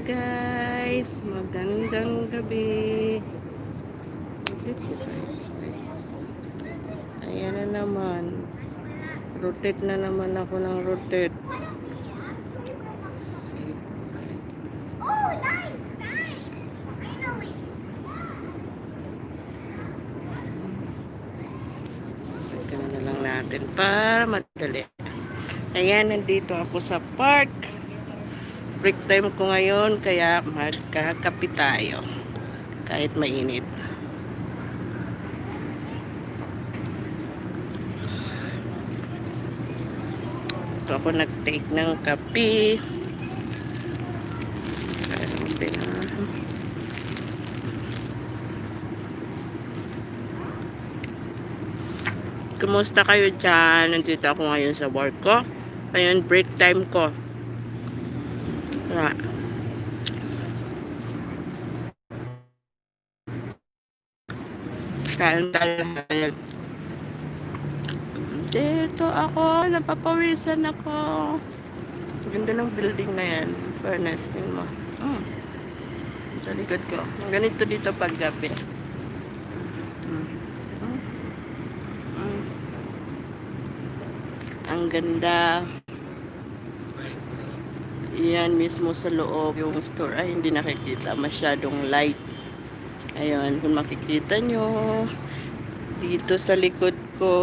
guys, magandang gabi. Ayan na naman. Rotate na naman ako ng rotate. Oh, nice, nice. Finally. Tignan na lang natin para madali. Ayan, nandito ako sa park. Break time ko ngayon, kaya magkakape tayo. Kahit mainit. Ito ako nag-take ng kape. Kumusta kayo dyan? Nandito ako ngayon sa work ko. Ayun, break time ko. Kain tayo. Dito ako, napapawisan ako. Ganda ng building na yan. Fairness, tingin mo. Sa likod ko. Ganito dito pag gabi. Ang ganda. Yan mismo sa loob. Yung store ay hindi nakikita. Masyadong light. Ayun, kung makikita nyo. Dito sa likod ko.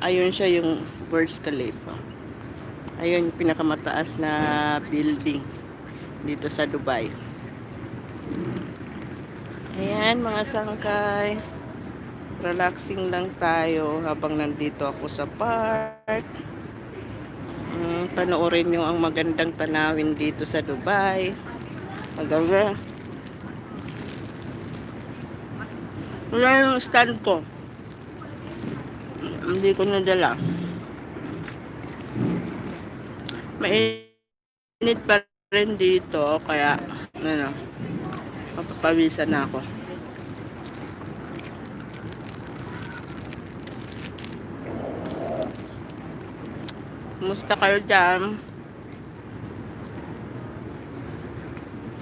Ayun siya yung Burj Khalifa. Ayun yung pinakamataas na building dito sa Dubai. Ayan mga sangkay. Relaxing lang tayo habang nandito ako sa park. Panoorin nyo ang magandang tanawin dito sa Dubai. Maganda. Wala yung stand ko. Hindi ko nadala. Mainit pa rin dito, kaya ano, mapapawisan na ako. Kumusta kayo dyan?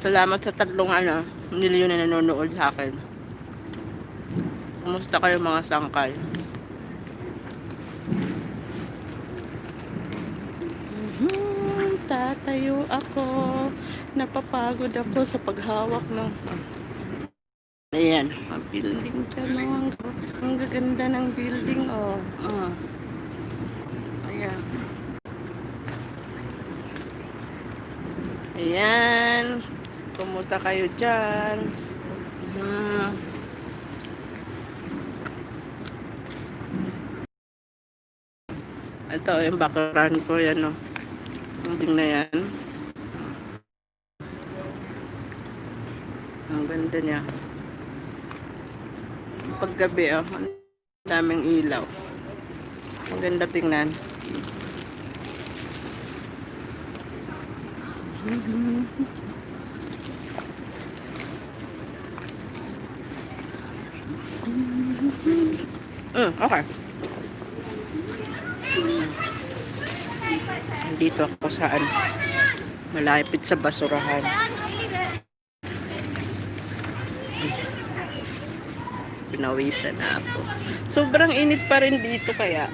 Salamat sa tatlong milyon na nanonood sa akin. Kumusta kayo mga sangkay? Tatayo ako. Napapagod ako sa paghawak ng ayan, ang building dyan. Ang gaganda ng building, oh. Ayan. Ayan. Kumusta kayo dyan? Ito, yung background ko, yan, oh. Building na yan. Ang ganda niya. Paggabi, oh. Ang daming ilaw. Ang ganda tingnan. Okay. Dito ako saan? Malapit sa basurahan. Pinawisan na ako. Sobrang init pa rin dito, kaya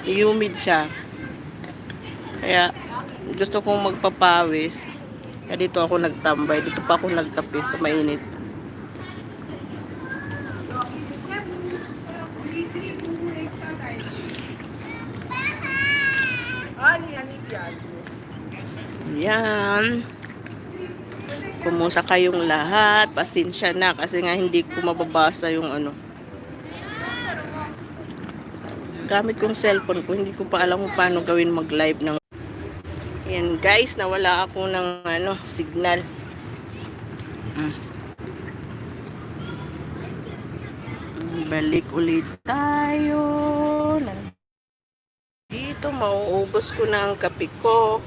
humid siya. Kaya gusto kong magpapawis. Kaya dito ako nagtambay. Dito pa ako nagkape sa mainit. Yan. Kumusta kayong lahat? Pasensya na kasi nga hindi ko mababasa yung gamit kong cellphone ko. Hindi ko pa alam kung paano gawin mag-live ng. Yan guys, nawala ako ng signal. Balik ulit tayo. Dito mauubos ko na ang kape ko.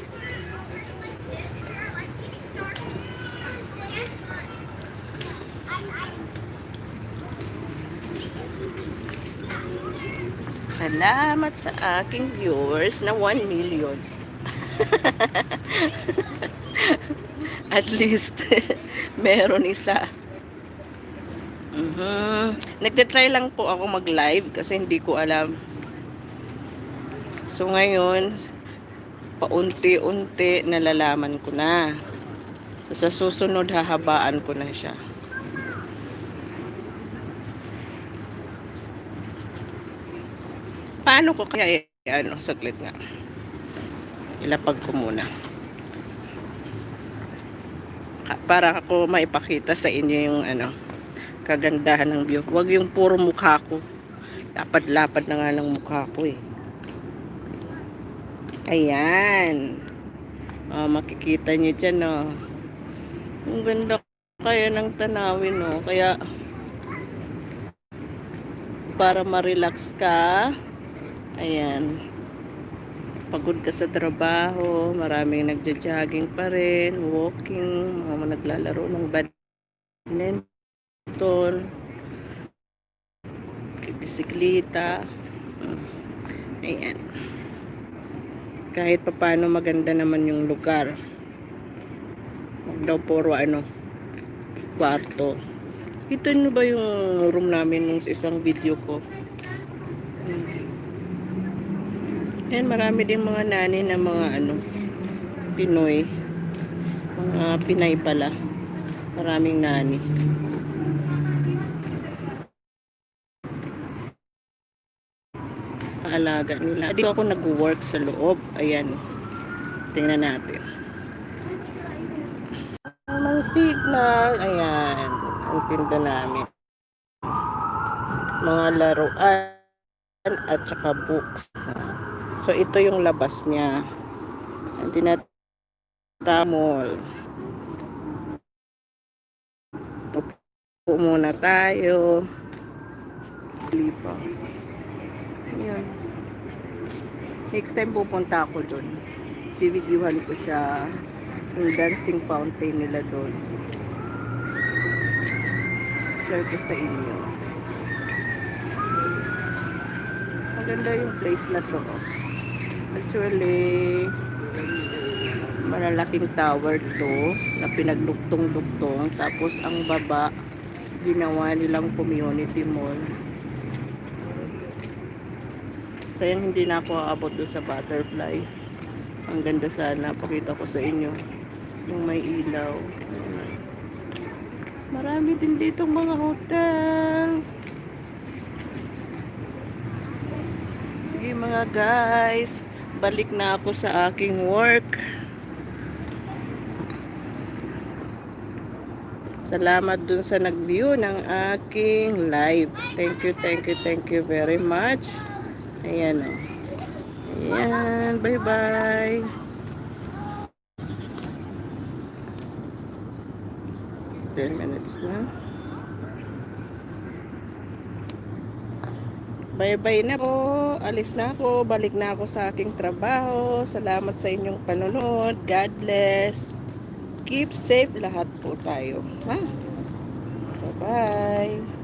Salamat sa aking viewers na 1 million. At least, meron isa. Nagtitry lang po ako mag-live kasi hindi ko alam. So ngayon, paunti-unti nalalaman ko na. So sa susunod, hahabaan ko na siya. Paano ko kaya saglit nga. Ilapag ko muna. Para ako maipakita sa inyo yung kagandahan ng view. Huwag yung puro mukha ko. Lapad-lapad na nga ng mukha ko eh. Ayan. Makikita nyo dyan ang ganda kaya ng tanawin Kaya para ma-relax ka, ayan, pagod ka sa trabaho, maraming nagja-jogging pa rin, walking, mga naglalaro ng badminton, bisikleta. Ayan, kahit papaano maganda naman yung lugar. Huwag daw puro kwarto. Kita nyo ba yung room namin nung isang video ko? Ayan, marami din mga nani na mga Pinoy. Mga Pinay pala. Maraming nani. Alaga nila. Dito ako nag-work sa loob. Ayan. Tingnan natin. May signal. Ayan. Ang tinda namin. Mga laruan at saka books. So, ito yung labas niya. Ang tinatamol. Upo muna tayo. Lipa. Yun. Next time pupunta ako doon. Bibidyohan ko siya. Yung dancing fountain nila doon. Share ko sa inyo. Maganda yung place na to. Actually, malalaking tower to na pinagduktong-duktong. Tapos ang baba, ginawa nilang community mall. Sayang hindi na ako aabot doon sa butterfly. Ang ganda sana. Pakita ko sa inyo. Yung may ilaw. Marami din ditong mga hotel. Sige mga guys. Balik na ako sa aking work. Salamat dun sa nag-view ng aking live. Thank you very much. Ayan Ayan, bye-bye. Ten minutes na. Bye-bye na po. Alis na ako. Balik na ako sa aking trabaho. Salamat sa inyong panonood. God bless. Keep safe lahat po tayo. Ha? Bye-bye.